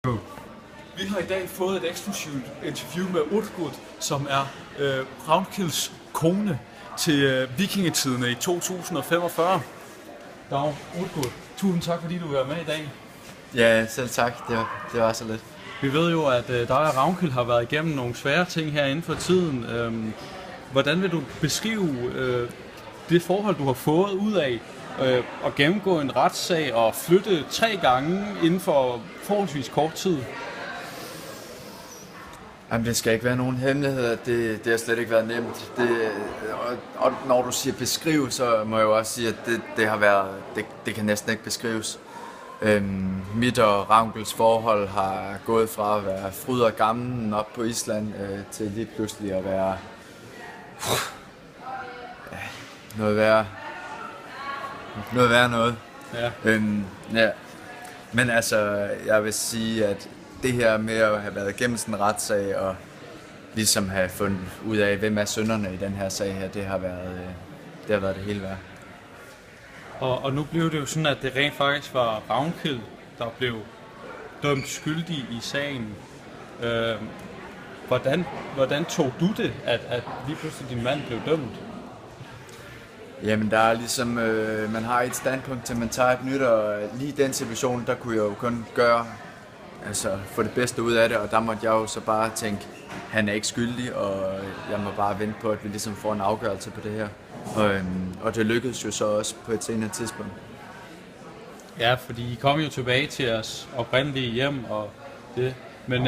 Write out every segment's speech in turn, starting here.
Vi har i dag fået et eksklusivt interview med Urtgud, som er Ravnkils kone til vikingetidene i 2045. Dag, Urtgud. Tusind tak, fordi du vil være med i dag. Ja, selv tak. Det var så lidt. Vi ved jo, at dig og Ravnkil har været igennem nogle svære ting her inden for tiden. Hvordan vil du beskrive det forhold, du har fået ud af at gennemgå en retssag og flytte 3 gange inden for forholdsvis kort tid? Jamen, det skal ikke være nogen hemmelighed. Det har slet ikke været nemt. Og når du siger beskrive, så må jeg jo også sige, at det har været. Det kan næsten ikke beskrives. Mit og Ravnkils forhold har gået fra at være fryd og gammen op på Island til lige pludselig at være noget værre. Ja. Ja. Men altså, jeg vil sige, at det her med at have været igennem sådan en retssag og ligesom have fundet ud af, hvem er synderne i den her sag her, det har været det hele værd. Og nu blev det jo sådan, at det rent faktisk var Ravnkil, der blev dømt skyldig i sagen. Hvordan tog du det, at lige pludselig din mand blev dømt? Jamen, der er ligesom, man har et standpunkt til, man tager et nyt, og lige i den situation, der kunne jeg jo kun få det bedste ud af det, og der måtte jeg jo så bare tænke, han er ikke skyldig, og jeg må bare vente på, at vi ligesom får en afgørelse på det her. Og det lykkedes jo så også på et senere tidspunkt. Ja, fordi I kom jo tilbage til jeres oprindelige hjem og det. Men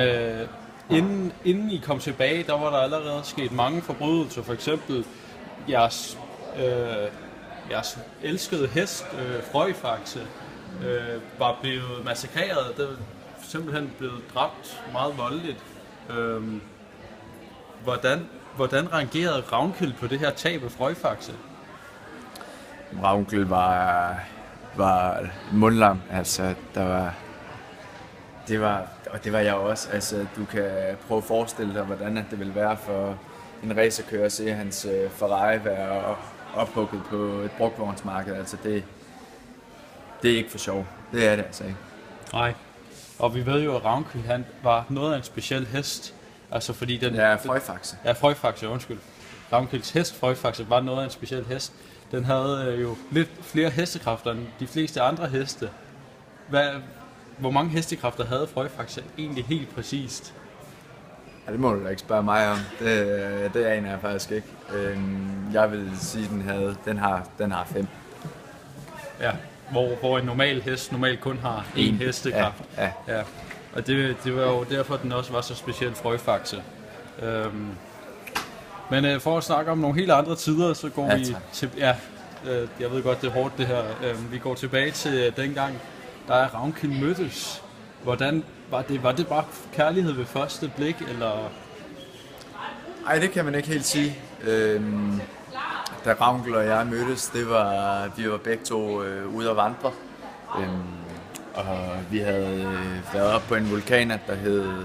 inden I kom tilbage, der var der allerede sket mange forbrydelser. For eksempel jeres elskede hest, Frøjfaxe, var blevet massakreret. Det var simpelthen blevet dræbt meget voldeligt. Hvordan reagerede Ravnkil på det her tab af Frøjfaxe? Ravnkil var mundlam, altså det var jeg også. Altså, du kan prøve at forestille dig, hvordan det ville være for en racerkører at se hans Ferrari være ophugget på et brugtvognsmarked. Altså, det er ikke for sjov. Det er det altså ikke. Nej. Og vi ved jo, at Ravnkil, han var noget af en speciel hest. Altså fordi den... Ja, Frøjfaxe. Ja, Frøjfaxe, undskyld. Ravnkils hest, Frøjfaxe, var noget af en speciel hest. Den havde jo lidt flere hestekræfter end de fleste andre heste. Hvor mange hestekræfter havde Frøjfaxe egentlig helt præcist? Ja, det må du da ikke spørge mig om. Det aner jeg faktisk ikke. Jeg vil sige, den har 5. Ja, hvor en normal hest normalt kun har 1 hestekraft. Ja. Og det var jo derfor, den også var så speciel, Frøjfaxe. Men for at snakke om nogle helt andre tider, så går vi til... Ja, jeg ved godt, det er hårdt det her. Vi går tilbage til dengang, der er Ravnkil mødtes. Hvordan var det? Var det bare kærlighed ved første blik, eller...? Ej, det kan man ikke helt sige. Da Ravnkil og jeg mødtes, vi var begge to ude at vandre. Og vi havde været oppe på en vulkan, der hed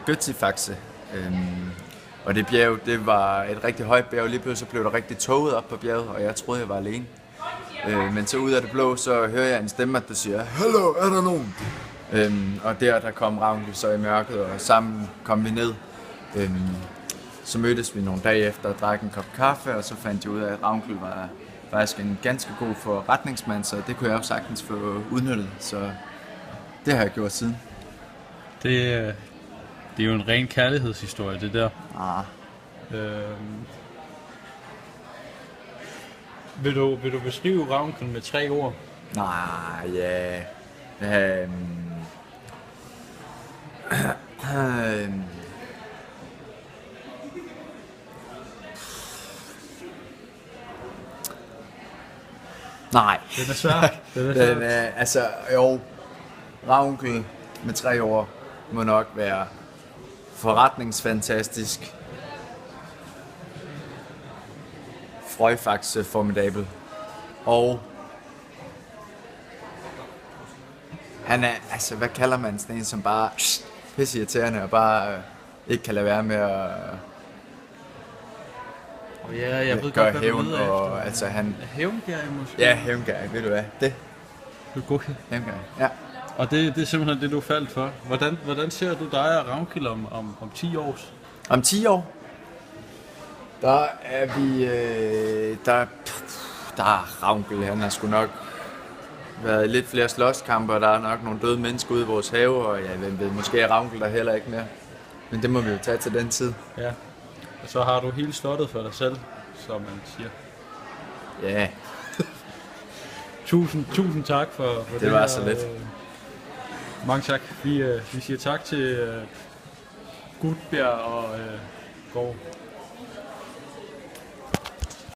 Götzifaxe. Og det bjerg, det var et rigtig højt bjerg. Lige pludselig blev der rigtig tåget op på bjerget, og jeg troede, jeg var alene. Men så ud af det blå, så hører jeg en stemme, der siger, "Hallo, er der nogen?" Og der kom Ravnkil så i mørket, og sammen kom vi ned. Så mødtes vi nogle dage efter og drak en kop kaffe, og så fandt jeg ud af, at Ravnkil var faktisk en ganske god forretningsmand, så det kunne jeg jo sagtens få udnyttet, så det har jeg gjort siden. Det er jo en ren kærlighedshistorie, det der. Vil du beskrive Ravnkil med 3 ord? Nej, ja... Nej. Den er svær. Altså, jo, Ravnkil med 3 ord må nok være forretningsfantastisk, Frøjfaxe formidabel, og han er, altså, hvad kalder man sådan en, som bare pisseirriterende og bare ikke kan lade være med at Ja, jeg ved gøre godt, hævn, hvad du og altså han... Hævngærig måske? Ja, hævngærig, ved du hvad? Det. Du er god. Hævngærig, ja. Og det er simpelthen det, du faldt for. Hvordan ser du dig og Ravnkild om 10 år? Om 10 år, der er vi... Der er Ravnkild, han har sgu nok været lidt flere slåskampe, og der er nok nogle døde mennesker ude i vores have, og ja, hvem ved, måske er Ravnkild der heller ikke mere. Men det må vi jo tage til den tid. Ja. Og så har du hele slottet for dig selv, som man siger. Ja. Tusind tak for det. Det var så lidt. Mange tak. Vi siger tak til Gutbjerg og Gård.